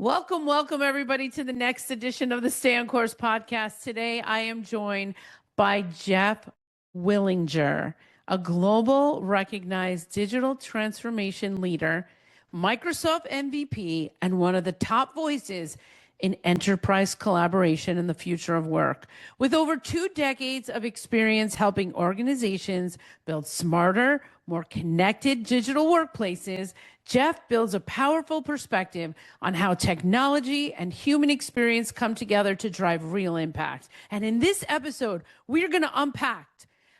Welcome, everybody, to the next edition of the Stay on Course podcast. Today, I am joined by Jeff Willinger, a global recognized digital transformation leader, Microsoft MVP, and one of the top voices in enterprise collaboration in the future of work. With over 2 decades of experience helping organizations build smarter, more connected digital workplaces, Jeff builds a powerful perspective on how technology and human experience come together to drive real impact. And in this episode, we're going to unpack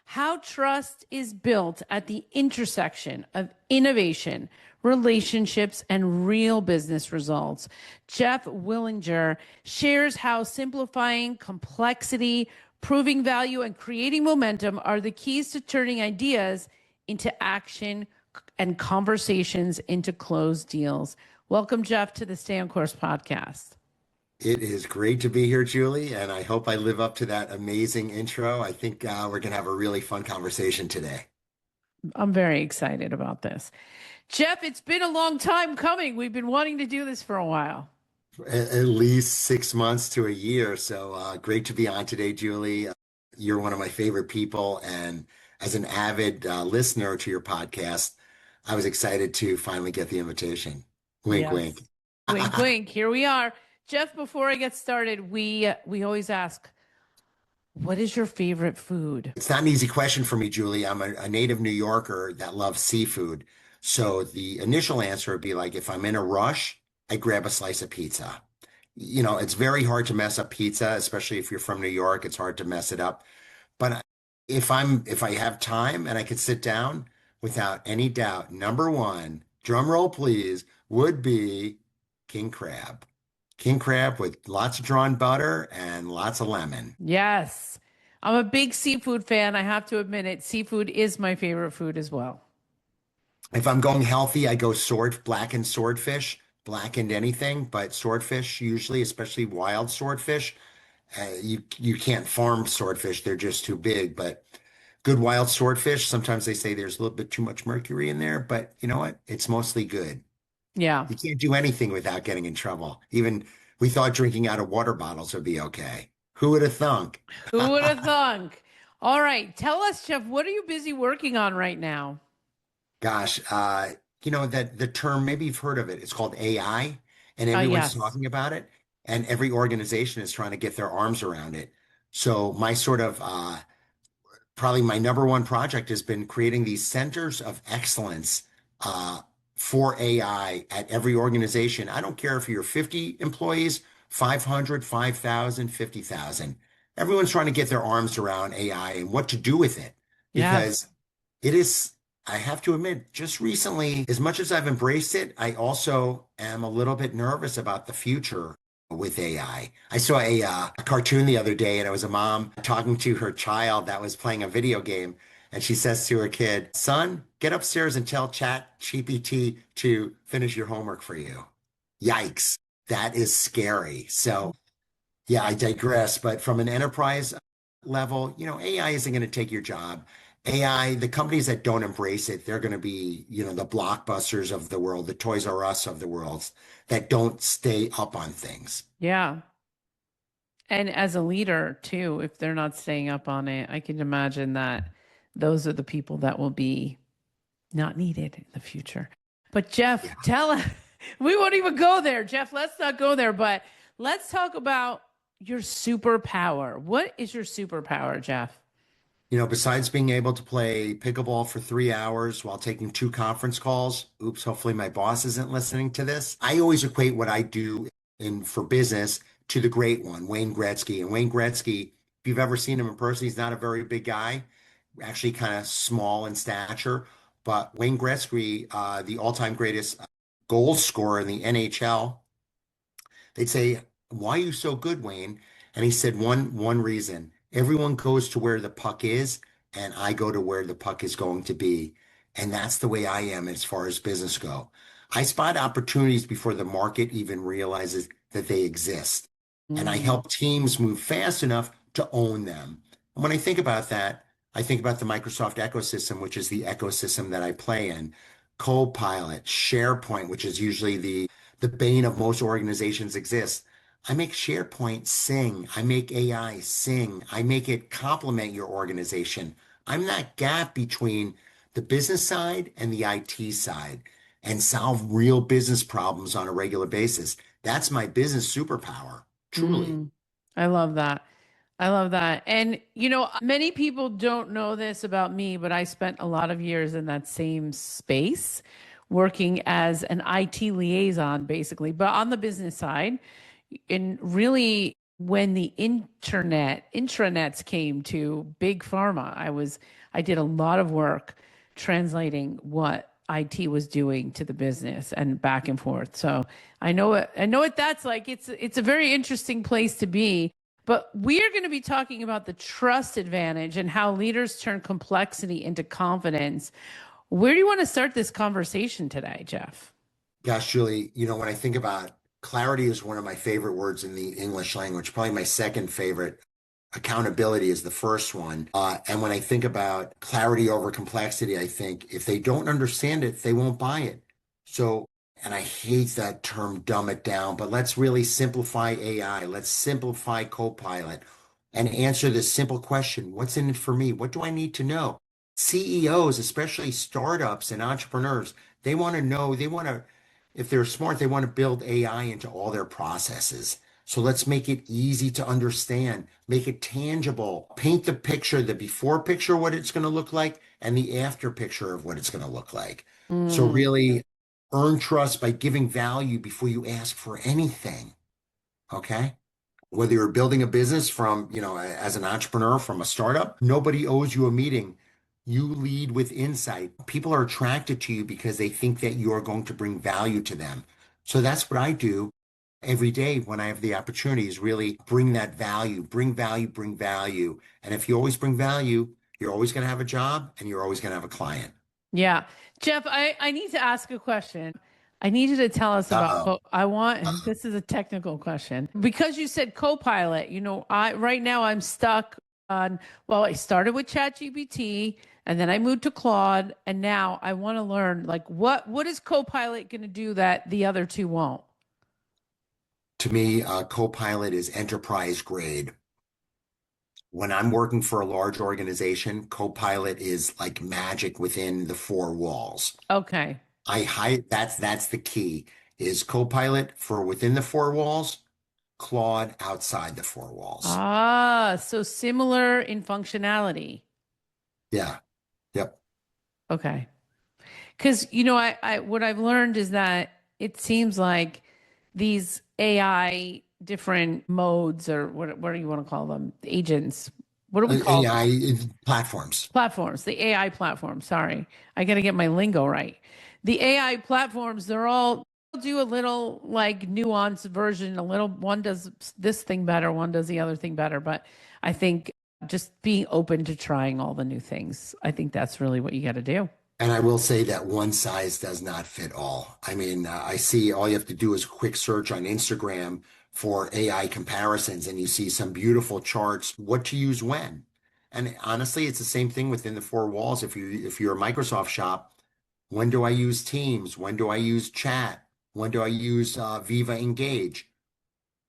how trust is built at the intersection of innovation, relationships, and real business results. Jeff Willinger shares how simplifying complexity, proving value, and creating momentum are the keys to turning ideas into action and conversations into closed deals. Welcome, Jeff, to the Stay on Course podcast. It is great to be here, Julie, and I hope I live up to that amazing intro. I think we're going to have a really fun conversation today. I'm very excited about this. Jeff, it's been a long time coming. We've been wanting to do this for a while. At least 6 months to a year. So great to be on today, Julie. You're one of my favorite people. And as an avid listener to your podcast, I was excited to finally get the invitation. Wink, Yes. wink. Wink, wink. Here we are. Jeff, before I get started, we always ask, what is your favorite food? It's not an easy question for me, Julie. I'm a native New Yorker that loves seafood. So the initial answer would be like, if I'm in a rush, I grab a slice of pizza. You know, it's very hard to mess up pizza, especially if you're from New York. It's hard to mess it up. But if I have time and I could sit down, without any doubt, number one, drum roll please, would be king crab. King crab with lots of drawn butter and lots of lemon. Yes. I'm a big seafood fan. I have to admit it. Seafood is my favorite food as well. If I'm going healthy, I go blackened swordfish, blackened anything, but swordfish usually, especially wild swordfish. You can't farm swordfish. They're just too big, but good wild swordfish. Sometimes they say there's a little bit too much mercury in there, but you know what? It's mostly good. Yeah. You can't do anything without getting in trouble. Even we thought drinking out of water bottles would be okay. Who would have thunk? Who would have thunk? All right. Tell us, Jeff, what are you busy working on right now? Gosh, you know that the term, maybe you've heard of it. It's called AI, and everyone's Yes. talking about it, and every organization is trying to get their arms around it. So my sort of probably my number one project has been creating these centers of excellence for AI at every organization. I don't care if you're 50 employees, 500, 5,000, 50,000. Everyone's trying to get their arms around AI and what to do with it. Because it is, I have to admit, just recently, as much as I've embraced it, I also am a little bit nervous about the future with AI. I saw a cartoon the other day, and it was a mom talking to her child that was playing a video game. And she says to her kid, son, get upstairs and tell ChatGPT to finish your homework for you. Yikes. That is scary. So yeah, I digress. But from an enterprise level, you know, AI isn't going to take your job. AI, the companies that don't embrace it, they're going to be, you know, the Blockbusters of the world, the Toys R Us of the world that don't stay up on things. Yeah. And as a leader too, if they're not staying up on it, I can imagine that those are the people that will be not needed in the future. But Jeff, tell us, we won't even go there. Jeff, let's not go there, but let's talk about your superpower. What is your superpower, Jeff? You know, besides being able to play pickleball for 3 hours while taking 2 conference calls, oops, hopefully my boss isn't listening to this. I always equate what I do for business to the great one, Wayne Gretzky. And Wayne Gretzky, if you've ever seen him in person, he's not a very big guy, actually kind of small in stature. But Wayne Gretzky, the all-time greatest goal scorer in the NHL, they'd say, why are you so good, Wayne? And he said one reason. Everyone goes to where the puck is, and I go to where the puck is going to be. And that's the way I am as far as business go. I spot opportunities before the market even realizes that they exist. And I help teams move fast enough to own them. And when I think about that, I think about the Microsoft ecosystem, which is the ecosystem that I play in. Copilot, SharePoint, which is usually the the bane of most organizations exists. I make SharePoint sing. I make AI sing. I make it complement your organization. I'm that gap between the business side and the IT side and solve real business problems on a regular basis. That's my business superpower, truly. Mm, I love that. I love that. And, many people don't know this about me, but I spent a lot of years in that same space working as an IT liaison, basically, but on the business side. And really, when the intranets came to big pharma, I did a lot of work translating what IT was doing to the business and back and forth. So I know what that's like. It's a very interesting place to be. But we are going to be talking about the trust advantage and how leaders turn complexity into confidence. Where do you want to start this conversation today, Jeff? Gosh, Julie, when I think about clarity is one of my favorite words in the English language, probably my second favorite. Accountability is the first one. And when I think about clarity over complexity, I think if they don't understand it, they won't buy it. So, and I hate that term, dumb it down, but let's really simplify AI. Let's simplify Copilot and answer this simple question. What's in it for me? What do I need to know? CEOs, especially startups and entrepreneurs, they want to know, if they're smart, they want to build AI into all their processes. So let's make it easy to understand, make it tangible, paint the picture, the before picture, what it's going to look like, and the after picture of what it's going to look like. So Mm. really earn trust by giving value before you ask for anything. Okay. Whether you're building a business from, as an entrepreneur from a startup, nobody owes you a meeting. You lead with insight. People are attracted to you because they think that you're going to bring value to them. So that's what I do every day when I have the opportunity is really bring that value, bring value, bring value. And if you always bring value, you're always going to have a job and you're always going to have a client. Yeah. Jeff, I need to ask a question. I need you to tell us about Uh-oh. this is a technical question. Because you said Copilot, I right now I'm stuck on, well, I started with ChatGPT and then I moved to Claude and now I want to learn like what is Copilot going to do that the other two won't? To me, Copilot is enterprise grade. When I'm working for a large organization, Copilot is like magic within the four walls. Okay. That's the key is Copilot for within the four walls, Claude outside the four walls. Ah, so similar in functionality. Yeah. Yep. Okay. Because I what I've learned is that it seems like these AI different modes or what do you want to call them? Agents. What do we call them? AI platforms. Platforms, the AI platforms. Sorry. I got to get my lingo right. The AI platforms, they're all do a little like nuanced version, a little one does this thing better, one does the other thing better. But I think just being open to trying all the new things, I think that's really what you got to do. And I will say that one size does not fit all. I mean, I see all you have to do is a quick search on Instagram for AI comparisons, and you see some beautiful charts, what to use when. And honestly, it's the same thing within the four walls. If you're a Microsoft shop, when do I use Teams? When do I use chat? When do I use Viva Engage?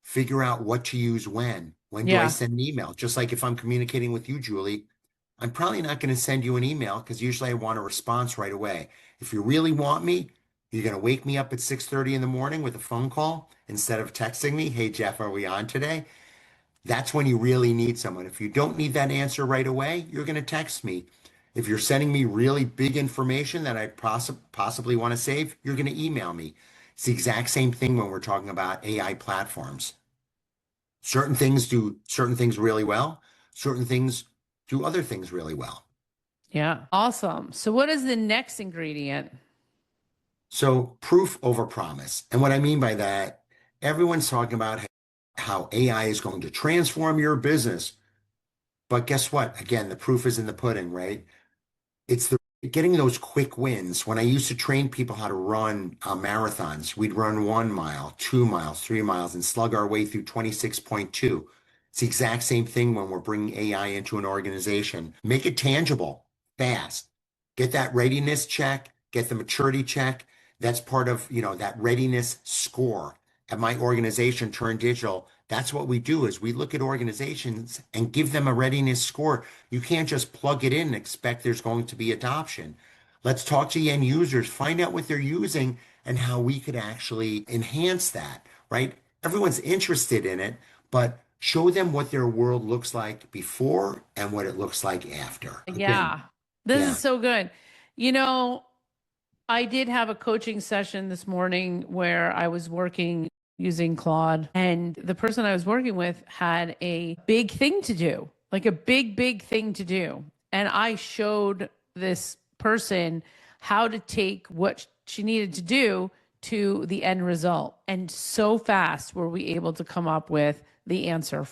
Figure out what to use when. When do I Yeah. send an email? Just like if I'm communicating with you, Julie, I'm probably not going to send you an email because usually I want a response right away. If you really want me, you're going to wake me up at 6:30 in the morning with a phone call instead of texting me, "Hey Jeff, are we on today?" That's when you really need someone. If you don't need that answer right away, you're going to text me. If you're sending me really big information that I possibly want to save, you're going to email me. It's the exact same thing when we're talking about AI platforms. Certain things do certain things really well. Certain things do other things really well. Yeah. Awesome. So what is the next ingredient? So proof over promise. And what I mean by that, everyone's talking about how AI is going to transform your business. But guess what? Again, the proof is in the pudding, right? It's the getting those quick wins. When I used to train people how to run marathons, we'd run 1 mile, 2 miles, 3 miles, and slug our way through 26.2. It's the exact same thing when we're bringing AI into an organization. Make it tangible, fast. Get that readiness check, get the maturity check, That's part of, that readiness score. At my organization, Turn Digital, that's what we do is we look at organizations and give them a readiness score. You can't just plug it in and expect there's going to be adoption. Let's talk to the end users, find out what they're using and how we could actually enhance that, right? Everyone's interested in it, but show them what their world looks like before and what it looks like after. Again, Yeah. This yeah. is so good. You know, I did have a coaching session this morning where I was working using Claude, and the person I was working with had a big thing to do, like a big thing to do. And I showed this person how to take what she needed to do to the end result. And so fast were we able to come up with the answer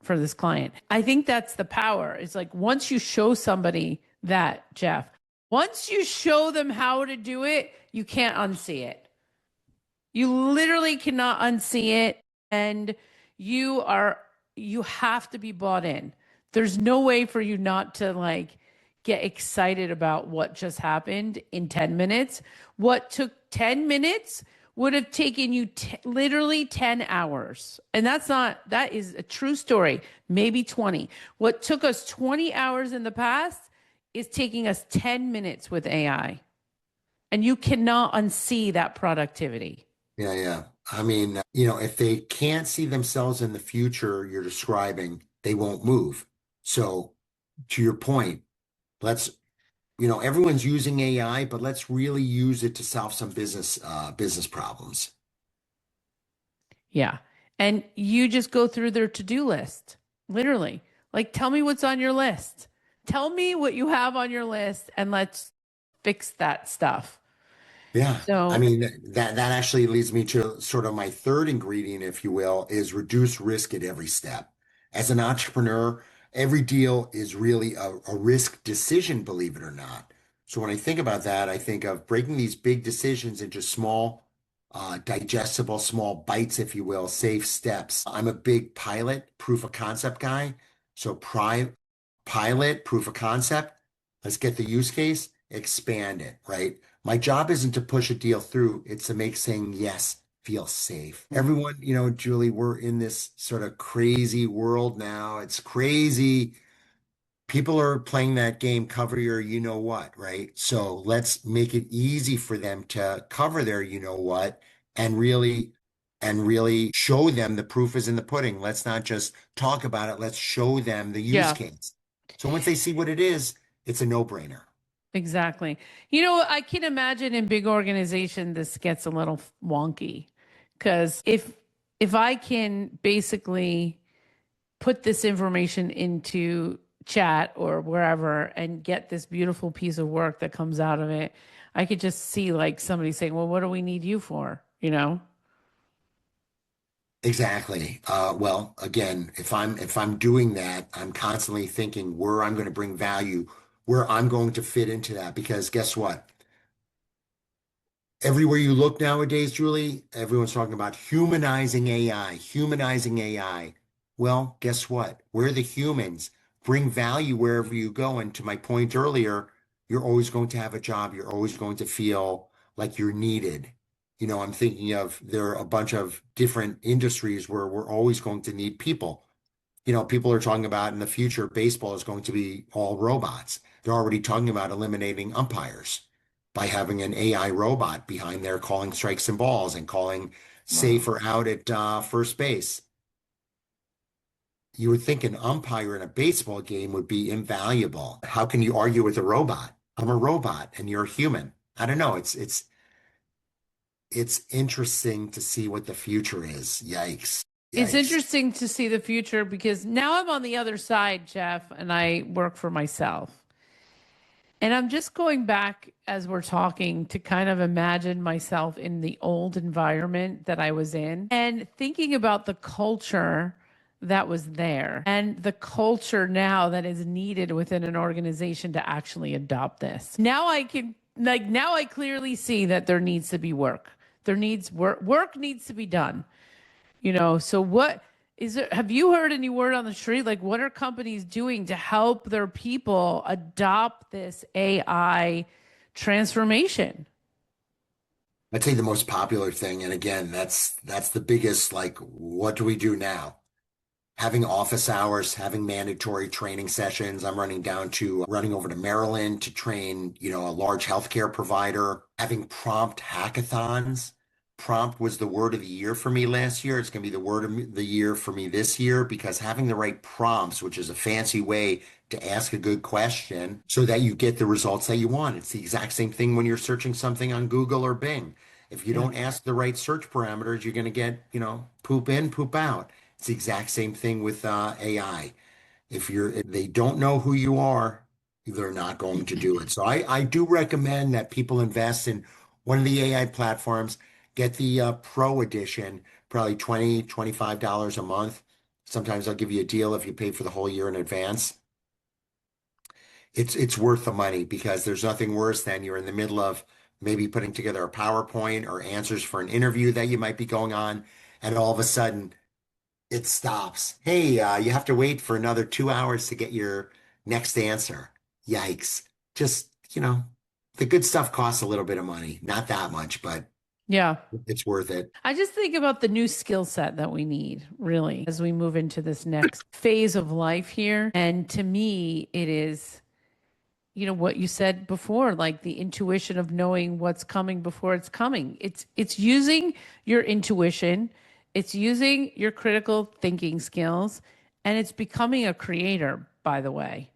for this client. I think that's the power. It's like once you show somebody that, Jeff, once you show them how to do it, you can't unsee it. You literally cannot unsee it. And you have to be bought in. There's no way for you not to like get excited about what just happened in 10 minutes. What took 10 minutes would have taken you literally 10 hours. And that is a true story, maybe 20. What took us 20 hours in the past is taking us 10 minutes with AI. And you cannot unsee that productivity. Yeah, yeah. I mean, if they can't see themselves in the future you're describing, they won't move. So, to your point, let's, everyone's using AI, but let's really use it to solve some business problems. Yeah. And you just go through their to-do list, literally. Like, tell me what's on your list. Tell me what you have on your list and let's fix that stuff. Yeah. I So, mean, that actually leads me to sort of my third ingredient, if you will, is reduce risk at every step. As an entrepreneur, every deal is really a risk decision, believe it or not. So when I think about that, I think of breaking these big decisions into small, digestible, small bites, if you will, safe steps. I'm a big pilot, proof of concept guy. So pilot, proof of concept. Let's get the use case, expand it, right? My job isn't to push a deal through, it's to make saying yes feel safe. Everyone, Julie, we're in this sort of crazy world now. It's crazy. People are playing that game, cover your you know what, right? So let's make it easy for them to cover their you know what and really show them the proof is in the pudding. Let's not just talk about it. Let's show them the use yeah, case. So once they see what it is, it's a no-brainer. exactly. You know, I can imagine in big organization this gets a little wonky because if I can basically put this information into chat or wherever and get this beautiful piece of work that comes out of it, I could just see like somebody saying, well, what do we need you for? You know? Exactly. Well, again, if I'm doing that, I'm constantly thinking where I'm going to bring value, where I'm going to fit into that. Because guess what? Everywhere you look nowadays, Julie, everyone's talking about humanizing AI, humanizing AI. Well, guess what? We're the humans. Bring value wherever you go. And to my point earlier, you're always going to have a job. You're always going to feel like you're needed. I'm thinking of there are a bunch of different industries where we're always going to need people. People are talking about in the future, baseball is going to be all robots. They're already talking about eliminating umpires by having an AI robot behind there calling strikes and balls and calling Wow. safer out at first base. You would think an umpire in a baseball game would be invaluable. How can you argue with a robot? I'm a robot and you're a human. I don't know. It's interesting to see what the future is. Yikes. It's Yikes. interesting to see the future because now I'm on the other side, Jeff, and I work for myself. And I'm just going back as we're talking to kind of imagine myself in the old environment that I was in and thinking about the culture that was there and the culture now that is needed within an organization to actually adopt this. Now I clearly see that there needs to be work. There needs work needs to be done. So what is it? Have you heard any word on the street? Like, what are companies doing to help their people adopt this AI transformation? I'd say the most popular thing, and again, that's the biggest, like, what do we do now? Having office hours, having mandatory training sessions. I'm running over to Maryland to train, a large healthcare provider, having prompt hackathons. Prompt was the word of the year for me last year. It's going to be the word of the year for me this year because having the right prompts, which is a fancy way to ask a good question so that you get the results that you want. It's the exact same thing when you're searching something on Google or Bing. If you Yeah. don't ask the right search parameters, you're going to get, poop in, poop out. It's the exact same thing with AI. If they don't know who you are, they're not going to do it. So I do recommend that people invest in one of the AI platforms, get the Pro edition, probably $25 a month. Sometimes I'll give you a deal if you pay for the whole year in advance. It's worth the money because there's nothing worse than you're in the middle of maybe putting together a PowerPoint or answers for an interview that you might be going on, and all of a sudden it stops. Hey, you have to wait for another 2 hours to get your next answer. Yikes. Just, the good stuff costs a little bit of money. Not that much, but Yeah. it's worth it. I just think about the new skill set that we need, really, as we move into this next phase of life here. And to me, it is, what you said before, like the intuition of knowing what's coming before it's coming. It's using your intuition, it's using your critical thinking skills, and it's becoming a creator, by the way.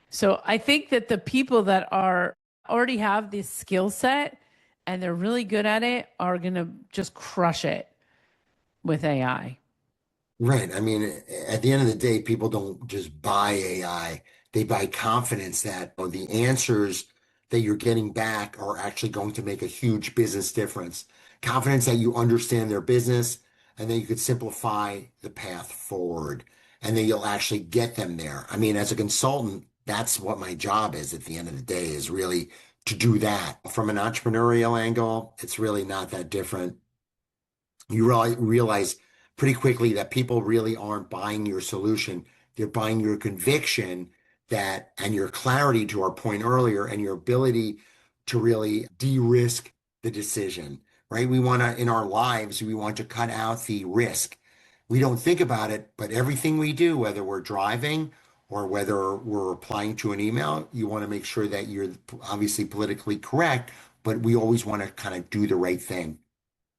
So I think that the people that are already have this skill set and they're really good at it are going to just crush it with AI. Right. I mean, at the end of the day, people don't just buy AI. They buy confidence that the answers that you're getting back are actually going to make a huge business difference. Confidence that you understand their business and that you could simplify the path forward and that you'll actually get them there. I mean, as a consultant, that's what my job is at the end of the day is really to do that. From an entrepreneurial angle, it's really not that different. You realize pretty quickly that people really aren't buying your solution. They're buying your conviction and your clarity to our point earlier and your ability to really de-risk the decision, right? In our lives, we want to cut out the risk. We don't think about it, but everything we do, whether we're driving or whether we're replying to an email, you want to make sure that you're obviously politically correct, but we always want to kind of do the right thing.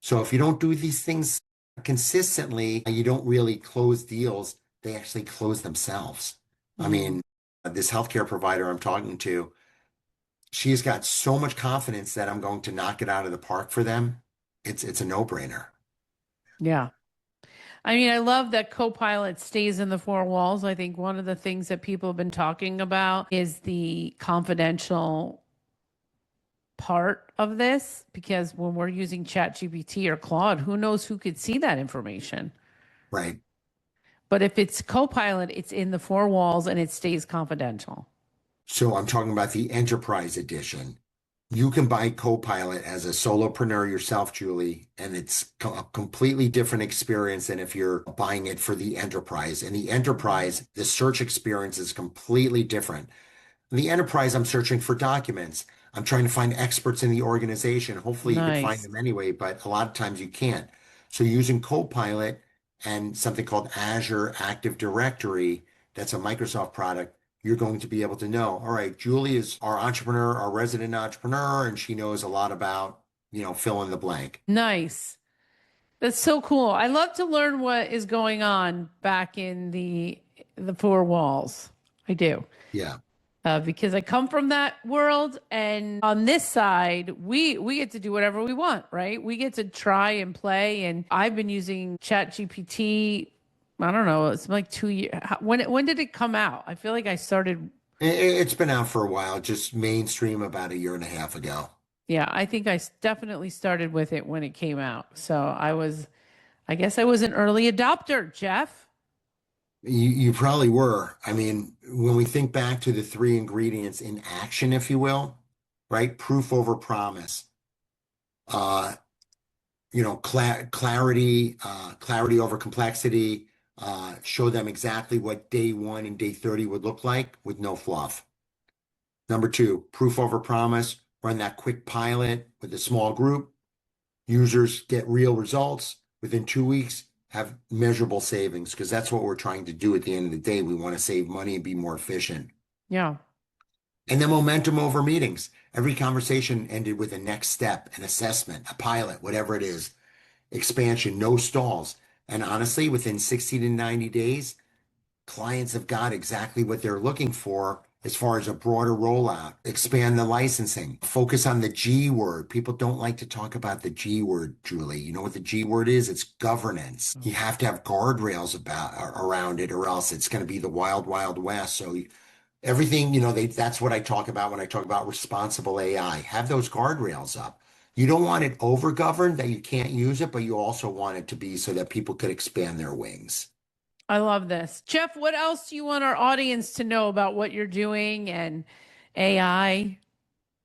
So if you don't do these things consistently, you don't really close deals. They actually close themselves. I Mm, mean, this healthcare provider I'm talking to, she's got so much confidence that I'm going to knock it out of the park for them. It's a no-brainer. yeah. I mean, I love that Copilot stays in the four walls. I think one of the things that people have been talking about is the confidential part of this, because when we're using ChatGPT or Claude, who knows who could see that information? Right. But if it's Copilot, it's in the four walls and it stays confidential. So I'm talking about the Enterprise Edition. You can buy Copilot as a solopreneur yourself, Julie, and it's a completely different experience than if you're buying it for the Enterprise. In the Enterprise, the search experience is completely different. In the Enterprise, I'm searching for documents. I'm trying to find experts in the organization. Hopefully, you could find Nice. them anyway, but a lot of times you can't. So using Copilot and something called Azure Active Directory, that's a Microsoft product, you're going to be able to know, all right, Julie is our entrepreneur, our resident entrepreneur, and she knows a lot about, fill in the blank. Nice. That's so cool. I love to learn what is going on back in the four walls. I do. Yeah. Because I come from that world, and on this side, we get to do whatever we want, right? We get to try and play. And I've been using Chat GPT. I don't know. It's like 2 years. When did it come out? I feel like I started. It's been out for a while, just mainstream about a year and a half ago. Yeah, I think definitely started with it when it came out. So I guess I was an early adopter, Jeff. You probably were. I mean, when we think back to the three ingredients in action, if you will, right? Proof over promise. Uh, clarity over complexity. Show them exactly what day one and day 30 would look like with no fluff. Number two, proof over promise. Run that quick pilot with a small group. Users get real results within 2 weeks, have measurable savings, because that's what we're trying to do at the end of the day. We want to save money and be more efficient. Yeah. And then momentum over meetings. Every conversation ended with a next step, an assessment, a pilot, whatever it is, expansion, no stalls. And honestly, within 60 to 90 days, clients have got exactly what they're looking for as far as a broader rollout, expand the licensing, focus on the G word. People don't like to talk about the G word, Julie. You know what the G word is? It's governance. You have to have guardrails around it, or else it's going to be the wild, wild west. So everything, that's what I talk about when I talk about responsible AI. Have those guardrails up. You don't want it over governed that you can't use it, but you also want it to be so that people could expand their wings. I love this. Jeff, what else do you want our audience to know about what you're doing and AI?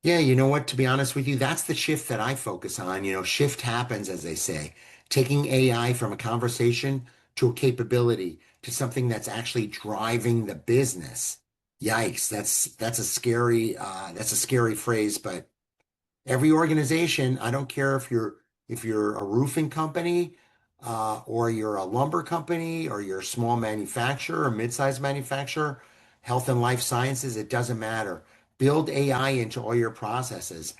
Yeah, you know what? To be honest with you, that's the shift that I focus on. Shift happens, as they say, taking AI from a conversation to a capability to something that's actually driving the business. Yikes, that's a scary phrase, but every organization, I don't care if you're a roofing company, or you're a lumber company, or you're a small manufacturer or mid-sized manufacturer, health and life sciences, it doesn't matter. Build AI into all your processes.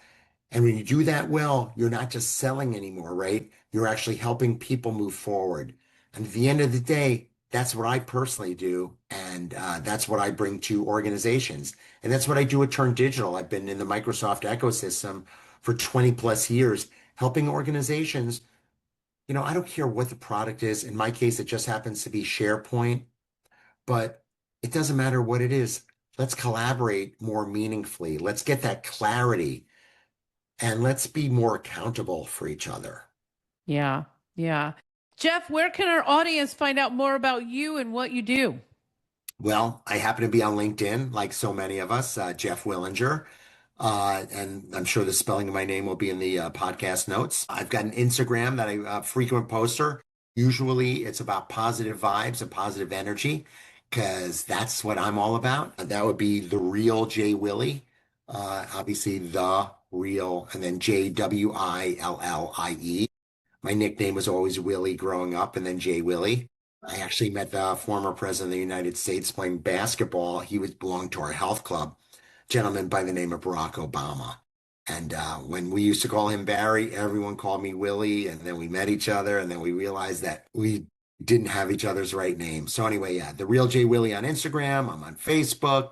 And when you do that well, you're not just selling anymore, right? You're actually helping people move forward. And at the end of the day, that's what I personally do. And that's what I bring to organizations. And that's what I do at Turn Digital. I've been in the Microsoft ecosystem for 20 plus years, helping organizations. I don't care what the product is. In my case, it just happens to be SharePoint, but it doesn't matter what it is. Let's collaborate more meaningfully. Let's get that clarity and let's be more accountable for each other. Yeah. Yeah. Jeff, where can our audience find out more about you and what you do? Well, I happen to be on LinkedIn, like so many of us, Jeff Willinger. And I'm sure the spelling of my name will be in the podcast notes. I've got an Instagram that I frequent poster. Usually it's about positive vibes and positive energy, because that's what I'm all about. That would be the real Jay Willie. Obviously the real, and then JWillie. My nickname was always Willie growing up, and then Jay Willie. I actually met the former president of the United States playing basketball. He was belonged to our health club, gentleman by the name of Barack Obama. And when we used to call him Barry, everyone called me Willie. And then we met each other, and then we realized that we didn't have each other's right names. So anyway, yeah, the real Jay Willie on Instagram. I'm on Facebook,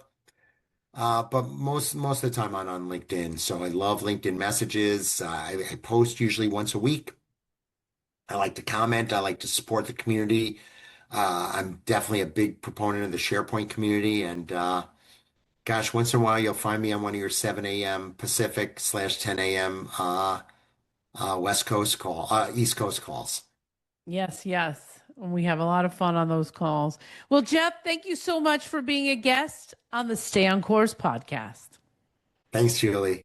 but most of the time I'm on LinkedIn. So I love LinkedIn messages. I post usually once a week. I like to comment. I like to support the community. I'm definitely a big proponent of the SharePoint community. And gosh, once in a while you'll find me on one of your 7 a.m. Pacific / 10 a.m. East Coast calls. Yes, yes. We have a lot of fun on those calls. Well, Jeff, thank you so much for being a guest on the Stay on Course podcast. Thanks, Julie.